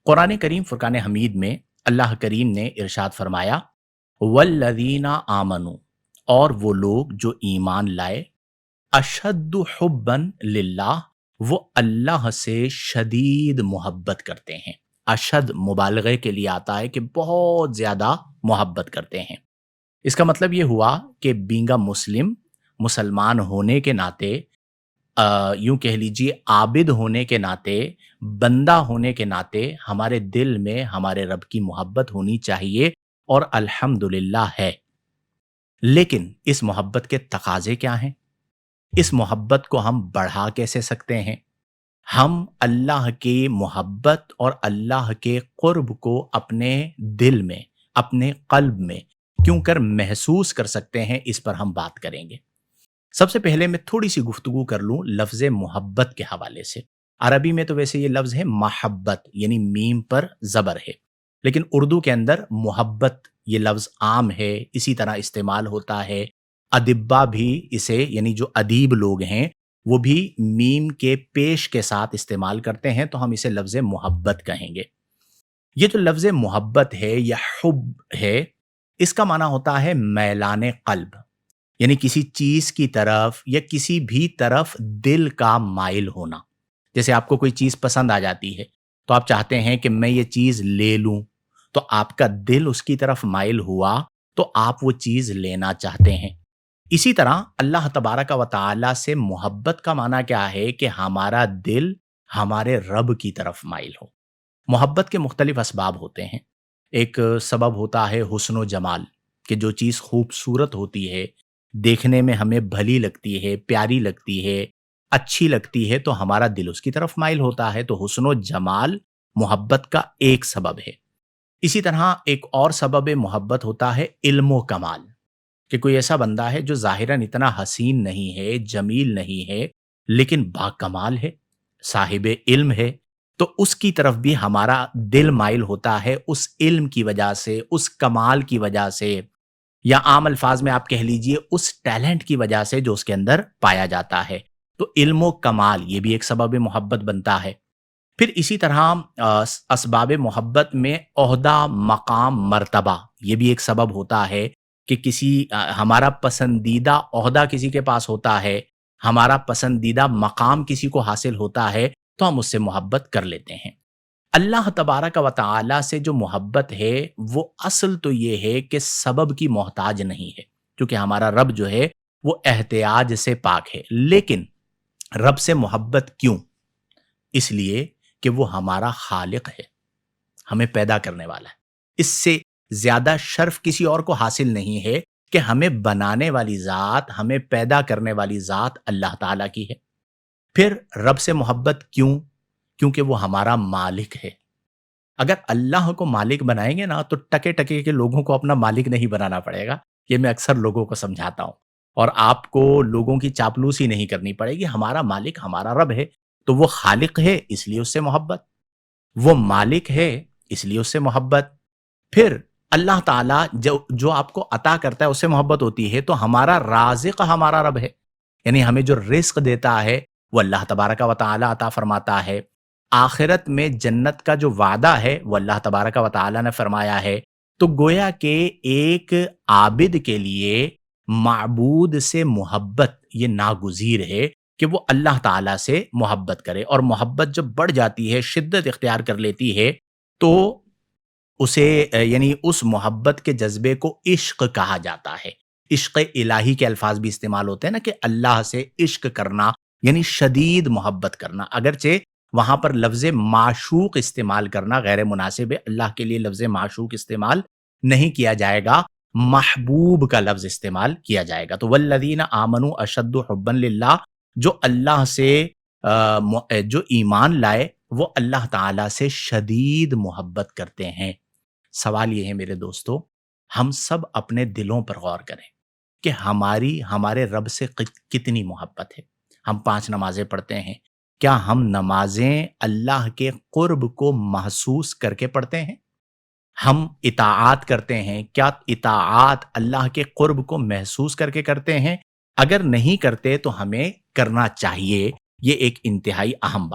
कुरान करीम फुरकान हमीद में अल्लाह करीम ने इरशाद फरमाया, वल्लज़ीना आमनू, और वो लोग जो ईमान लाए, अशद्दु हुब्बन लिल्लाह, वो अल्लाह से शदीद मोहब्बत करते हैं। अशद मुबालगे के लिए आता है कि बहुत ज़्यादा मोहब्बत करते हैं। इसका मतलब ये हुआ कि बींगा मुसलमान होने के नाते, यूं कह लीजिए आबिद होने के नाते, बंदा होने के नाते हमारे दिल में हमारे रब की मोहब्बत होनी चाहिए, और अल्हम्दुलिल्लाह है। लेकिन इस मोहब्बत के तकाजे क्या हैं? इस मोहब्बत को हम बढ़ा कैसे सकते हैं? हम अल्लाह की मोहब्बत और अल्लाह के क़ुर्ब को अपने दिल में, अपने क़ल्ब में क्यों कर महसूस कर सकते हैं, इस पर हम बात करेंगे। सबसे पहले मैं थोड़ी-सी गुफ्तगू कर लूँ लफ्ज़ मोहब्बत के हवाले से। अरबी में तो वैसे ये लफ्ज़ है महब्बत, यानी मीम पर ज़बर है। लेकिन उर्दू के अंदर मोहब्बत ये लफ्ज़ आम है, इसी तरह इस्तेमाल होता है। अदिब्बा भी इसे, यानी जो अदीब लोग हैं, वो भी मीम के पेश के साथ इस्तेमाल करते हैं, तो हम इसे लफ्ज़ मोहब्बत कहेंगे। ये जो लफ्ज़ मोहब्बत है या हुब है, इसका माना होता है मैलान क़ल्ब, यानी किसी चीज़ की तरफ या किसी भी तरफ दिल का माइल होना। जैसे आपको कोई चीज़ पसंद आ जाती है, तो आप चाहते हैं कि मैं ये चीज़ ले लूँ, तो आपका दिल उसकी तरफ माइल हुआ, तो आप वो चीज़ लेना चाहते हैं। इसी तरह अल्लाह तबारक व तआला से मोहब्बत का माना क्या है कि हमारा दिल हमारे रब की तरफ माइल हो। मोहब्बत के मुख्तलिफ असबाब होते हैं। एक सबब होता है हुस्न व जमाल, कि जो चीज़ खूबसूरत होती है, देखने में हमें भली लगती है, प्यारी लगती है, अच्छी लगती है, तो हमारा दिल उसकी तरफ माइल होता है। तो हुस्न व जमाल मोहब्बत का एक सबब है। इसी तरह एक और सबब मोहब्बत होता है इल्म व कमाल, कि कोई ऐसा बंदा है जो ज़ाहिरन इतना हसीन नहीं है, जमील नहीं है, लेकिन बाकमाल है, साहिब इल्म है, तो उसकी तरफ भी हमारा दिल माइल होता है उस इल्म की वजह से, उस कमाल की वजह से, या आम अल्फाज में आप कह लीजिए उस टैलेंट की वजह से जो उसके अंदर पाया जाता है। तो इल्म व कमाल ये भी एक सबब मोहब्बत बनता है। फिर इसी तरह असबाब मोहब्बत में ओहदा, मकाम, मर्तबा, ये भी एक सबब होता है कि किसी हमारा पसंदीदा ओहदा किसी के पास होता है, हमारा पसंदीदा मकाम किसी को हासिल होता है, तो हम उससे मोहब्बत कर लेते हैं। अल्लाह तबारक व तआला से जो मोहब्बत है, वो असल तो ये है कि सबब की मोहताज नहीं है, क्योंकि हमारा रब जो है वो एहतियाज से पाक है। लेकिन रब से मोहब्बत क्यों? इसलिए कि वो हमारा खालिक है, हमें पैदा करने वाला है। इससे ज्यादा शर्फ किसी और को हासिल नहीं है कि हमें बनाने वाली ज़ात, हमें पैदा करने वाली ज़ात अल्लाह ताला की है। फिर रब से मोहब्बत क्यों? क्योंकि वो हमारा मालिक है। अगर अल्लाह को मालिक बनाएंगे ना, तो टके टके के लोगों को अपना मालिक नहीं बनाना पड़ेगा। ये मैं अक्सर लोगों को समझाता हूँ। और आपको लोगों की चापलूसी नहीं करनी पड़ेगी। हमारा मालिक हमारा रब है, तो वो खालिक है, इसलिए उससे मोहब्बत। वो मालिक है, इसलिए उससे मोहब्बत। फिर अल्लाह ताला जो जो आपको अता करता है, उससे मोहब्बत होती है। तो हमारा राज़िक हमारा रब है, यानी हमें जो रिज़्क देता है वो अल्लाह तबारक व तआला अता फरमाता है। आखिरत में जन्नत का जो वादा है वो अल्लाह तबारक व तआला ने फरमाया है। तो गोया के एक आबिद के लिए माबूद से मोहब्बत ये नागुज़ीर है कि वो अल्लाह ताला से मोहब्बत करे। और मोहब्बत जब बढ़ जाती है, शिद्दत इख्तियार कर लेती है, तो उसे यानी उस मोहब्बत के जज्बे को इश्क कहा जाता है। इश्क इलाही के अल्फाज भी इस्तेमाल होते हैं ना, कि अल्लाह से इश्क करना, यानी शदीद मोहब्बत करना। अगरचे वहां पर लफ्ज़ माशूक इस्तेमाल करना गैर मुनासिब है, अल्लाह के लिए लफ्ज़ माशूक इस्तेमाल नहीं किया जाएगा, महबूब का लफ्ज़ इस्तेमाल किया जाएगा। तो वल्लज़ीना आमनू अशद्दु हुब्बन लिल्लाह, जो अल्लाह से जो ईमान लाए, वो अल्लाह ताला से शदीद मोहब्बत करते हैं। सवाल ये है मेरे दोस्तों, हम सब अपने दिलों पर गौर करें कि हमारी हमारे रब से कितनी मोहब्बत है। हम 5 नमाज़ें पढ़ते हैं। क्या हम नमाज़ें अल्लाह के क़ुर्ब को महसूस करके पढ़ते हैं? हम इताआत करते हैं, क्या इताआत अल्लाह के क़ुर्ब को महसूस करके करते हैं? अगर नहीं करते तो हमें करना चाहिए। ये एक इंतहाई अहम बात।